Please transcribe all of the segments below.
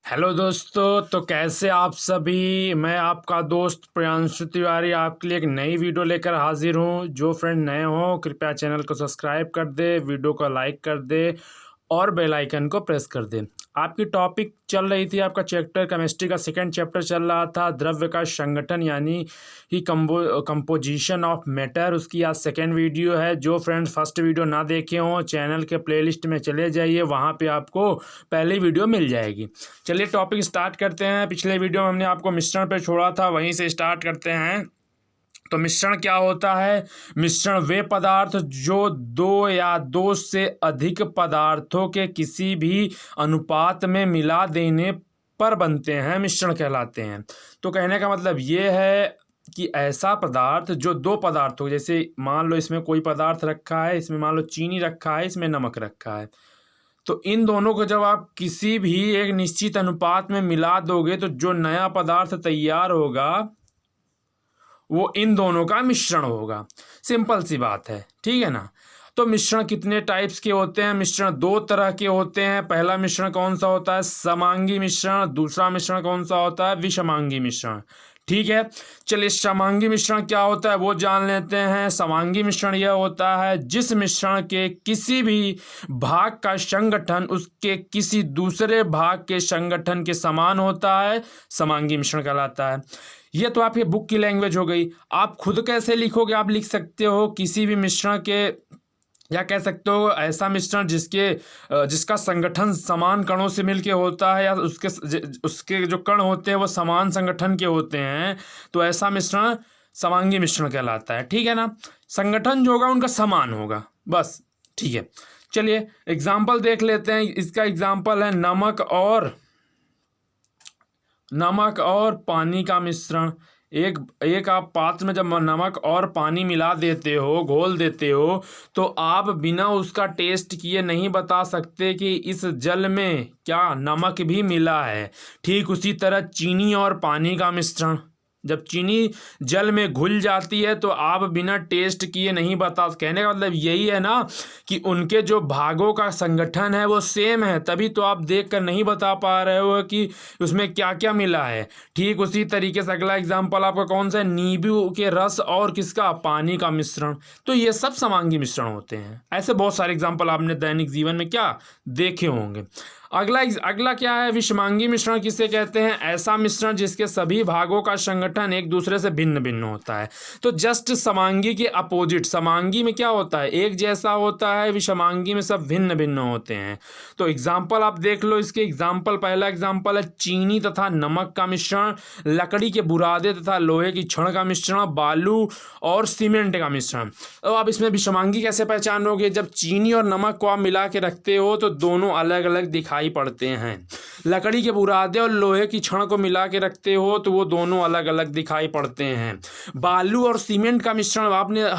Hello दोस्तों, तो कैसे आप सभी। मैं आपका दोस्त प्रियांशु तिवारी आपके लिए एक नई वीडियो लेकर हाजिर हूं। जो फ्रेंड नए हो कृपया चैनल को सब्सक्राइब कर दे, वीडियो को लाइक कर दे और बेल आइकन को प्रेस कर दे। आपकी टॉपिक चल रही थी, आपका चैप्टर केमिस्ट्री का सेकंड चैप्टर चल रहा था, द्रव्य का संगठन यानी कि कंपोजिशन ऑफ मैटर। उसकी आज सेकंड वीडियो है। जो फ्रेंड्स फर्स्ट वीडियो ना देखे हों चैनल के प्लेलिस्ट में चले जाइए, वहाँ पे आपको पहली वीडियो मिल जाएगी। चलिए टॉपिक स्टार्ट करते हैं। पिछले वीडियो में हमने आपको मिश्रण पे छोड़ा था, वहीं से स्टार्ट करते हैं। तो मिश्रण क्या होता है? मिश्रण वे पदार्थ जो दो या दो से अधिक पदार्थों के किसी भी अनुपात में मिला देने पर बनते हैं, मिश्रण कहलाते हैं। तो कहने का मतलब ये है कि ऐसा पदार्थ जो दो पदार्थों, जैसे मान लो इसमें कोई पदार्थ रखा है, इसमें मान लो चीनी रखा है, इसमें नमक रखा है, तो इन दोनों को जब आप किसी भी एक निश्चित अनुपात में मिला दोगे तो जो नया पदार्थ तैयार होगा वो इन दोनों का मिश्रण होगा। सिंपल सी बात है, ठीक है ना। तो मिश्रण कितने टाइप्स के होते हैं? मिश्रण दो तरह के होते हैं। पहला मिश्रण कौन सा होता है? समांगी मिश्रण। दूसरा मिश्रण कौन सा होता है? विषमांगी मिश्रण। ठीक है, चलिए समांगी मिश्रण क्या होता है वो जान लेते हैं। समांगी मिश्रण यह होता है जिस मिश्रण के किसी भी भाग का संगठन उसके किसी दूसरे भाग के संगठन के समान होता है, समांगी मिश्रण कहलाता है। ये तो आपकी बुक की लैंग्वेज हो गई। आप खुद कैसे लिखोगे? आप लिख सकते हो किसी भी मिश्रण के, या कह सकते हो ऐसा मिश्रण जिसका संगठन समान कणों से मिलके होता है, या उसके जो कण होते हैं वो समान संगठन के होते हैं, तो ऐसा मिश्रण समांगी मिश्रण कहलाता है। ठीक है ना, संगठन जो होगा उनका समान होगा, बस। ठीक है, चलिए एग्जाम्पल देख लेते हैं। इसका एग्जाम्पल है नमक और पानी का मिश्रण। एक आप पात्र में जब नमक और पानी मिला देते हो, घोल देते हो, तो आप बिना उसका टेस्ट किए नहीं बता सकते कि इस जल में क्या नमक भी मिला है। ठीक उसी तरह चीनी और पानी का मिश्रण, जब चीनी जल में घुल जाती है तो आप बिना टेस्ट किए नहीं बता। कहने का मतलब यही है ना कि उनके जो भागों का संगठन है वो सेम है, तभी तो आप देख कर नहीं बता पा रहे हो कि उसमें क्या क्या मिला है। ठीक उसी तरीके से अगला एग्जाम्पल आपका कौन सा है? नींबू के रस और किसका? पानी का मिश्रण। तो ये सब समांगी मिश्रण होते हैं। ऐसे बहुत सारे एग्जाम्पल आपने दैनिक जीवन में क्या देखे होंगे। अगला क्या है? विषमांगी मिश्रण किसे कहते हैं? ऐसा मिश्रण जिसके सभी भागों का संगठन एक दूसरे से भिन्न भिन्न होता है। तो जस्ट समांगी के अपोजिट, समांगी में क्या होता है? एक जैसा होता है, विषमांगी में सब भिन्न भिन्न होते हैं। तो एग्जाम्पल आप देख लो इसके। एग्जाम्पल, पहला एग्जाम्पल है चीनी तथा नमक का मिश्रण, लकड़ी के बुरादे तथा लोहे की छड़ का मिश्रण, बालू और सीमेंट का मिश्रण। तो आप इसमें विषमांगी कैसे पहचानोगे? जब चीनी और नमक को आप मिला के रखते हो तो दोनों अलग अलग दिखाई पड़ते हैं। लकड़ी के बुरादे और लोहे की छड़ को मिला के रखते हो तो वो दोनों अलग अलग दिखाई पड़ते हैं। बालू और सीमेंट का मिश्रण आपने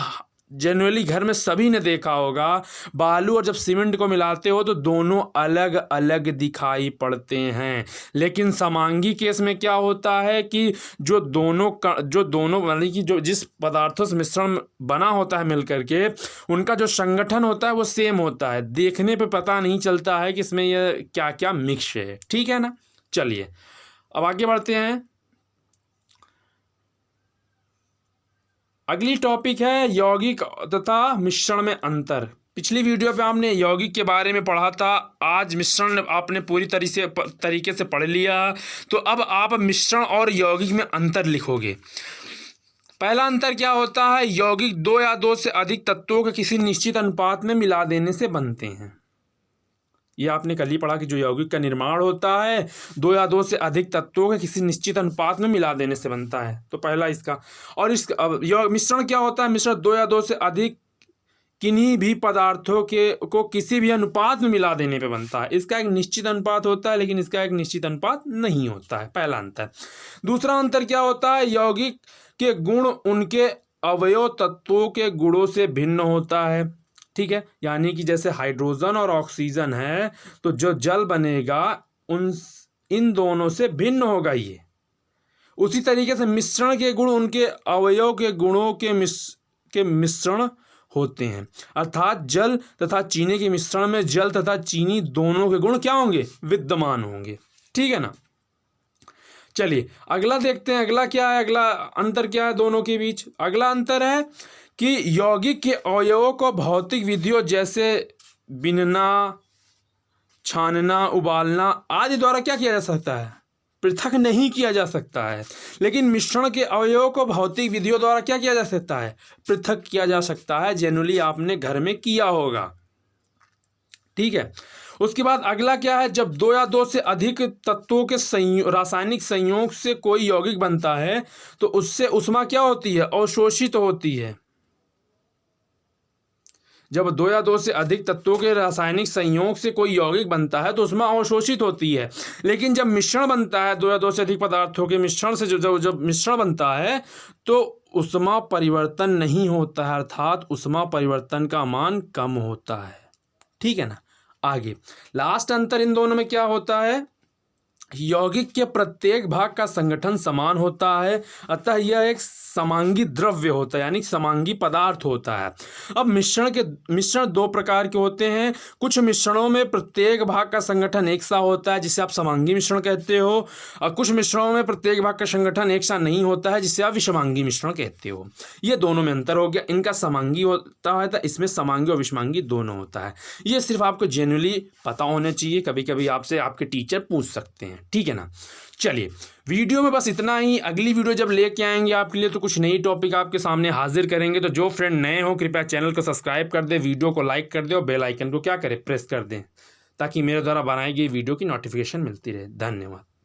जनरली घर में सभी ने देखा होगा। बालू और जब सीमेंट को मिलाते हो तो दोनों अलग अलग दिखाई पड़ते हैं। लेकिन समांगी केस में क्या होता है कि जो दोनों यानी कि जो जिस पदार्थों से मिश्रण बना होता है मिलकर के, उनका जो संगठन होता है वो सेम होता है। देखने पे पता नहीं चलता है कि इसमें यह क्या क्या मिक्स है। ठीक है ना, चलिए अब आगे बढ़ते हैं। अगली टॉपिक है यौगिक तथा मिश्रण में अंतर। पिछली वीडियो पे आपने यौगिक के बारे में पढ़ा था, आज मिश्रण आपने पूरी तरीके से पढ़ लिया। तो अब आप मिश्रण और यौगिक में अंतर लिखोगे। पहला अंतर क्या होता है? यौगिक दो या दो से अधिक तत्वों के किसी निश्चित अनुपात में मिला देने से बनते हैं। ये आपने कल ही पढ़ा कि जो यौगिक का निर्माण होता है दो या दो से अधिक तत्वों के किसी निश्चित अनुपात में मिला देने से बनता है। तो पहला इसका। और मिश्रण क्या होता है? मिश्रण दो या दो से अधिक किन्हीं भी पदार्थों को किसी भी अनुपात में मिला देने पे बनता है। इसका एक निश्चित अनुपात होता है, लेकिन इसका एक निश्चित अनुपात नहीं होता है। पहला अंतर। दूसरा अंतर क्या होता है? यौगिक के गुण उनके अवयव तत्वों के गुणों से भिन्न होता है। ठीक है, यानी कि जैसे हाइड्रोजन और ऑक्सीजन है तो जो जल बनेगा इन दोनों से भिन्न होगा ये। उसी तरीके से मिश्रण के गुण उनके अवयव के गुणों के मिश्रण होते हैं। अर्थात जल तथा चीनी के मिश्रण में जल तथा चीनी दोनों के गुण क्या होंगे? विद्यमान होंगे। ठीक है ना। चलिए अगला देखते हैं, अगला क्या है, अगला अंतर क्या है दोनों के बीच। अगला अंतर है कि यौगिक के अवयवों को भौतिक विधियों जैसे बिनना, छानना, उबालना आदि द्वारा क्या किया जा सकता है, पृथक नहीं किया जा सकता है। लेकिन मिश्रण के अवयवों को भौतिक विधियों द्वारा क्या किया जा सकता है, पृथक किया जा सकता है। जनरली आपने घर में किया होगा, ठीक है। उसके बाद अगला क्या है, जब दो या दो से अधिक तत्वों के रासायनिक संयोग से कोई यौगिक बनता है तो उससे ऊष्मा क्या होती है, अवशोषित होती है। जब दो या दो से अधिक तत्वों के रासायनिक संयोग से कोई यौगिक बनता है तो ऊष्मा अवशोषित होती है। लेकिन जब मिश्रण बनता है, दो या दो से अधिक पदार्थों के मिश्रण से जब मिश्रण बनता है तो ऊष्मा परिवर्तन नहीं होता है, अर्थात ऊष्मा परिवर्तन का मान कम होता है, ठीक है ना। आगे लास्ट अंतर इन दोनों में क्या होता है, यौगिक के प्रत्येक भाग का संगठन समान होता है, अतः यह एक समांगी द्रव्य होता है, यानी समांगी पदार्थ होता है। अब मिश्रण दो प्रकार के होते हैं। कुछ मिश्रणों में प्रत्येक भाग का संगठन एक सा होता है जिसे आप समांगी मिश्रण कहते हो, और कुछ मिश्रणों में प्रत्येक भाग का संगठन एक सा नहीं होता है जिसे आप विषमांगी मिश्रण कहते हो। ये दोनों में अंतर हो गया। इनका समांगी होता है तो इसमें समांगी और विषमांगी दोनों होता है। ये सिर्फ आपको जेन्युइनली पता होना चाहिए, कभी कभी आपसे आपके टीचर पूछ सकते हैं, ठीक है ना। चलिए वीडियो में बस इतना ही। अगली वीडियो जब लेके आएंगे आपके लिए तो कुछ नई टॉपिक आपके सामने हाजिर करेंगे। तो जो फ्रेंड नए हो कृपया चैनल को सब्सक्राइब कर दे, वीडियो को लाइक कर दे और बेल आइकन को क्या करें, प्रेस कर दें, ताकि मेरे द्वारा बनाई गई वीडियो की नोटिफिकेशन मिलती रहे। धन्यवाद।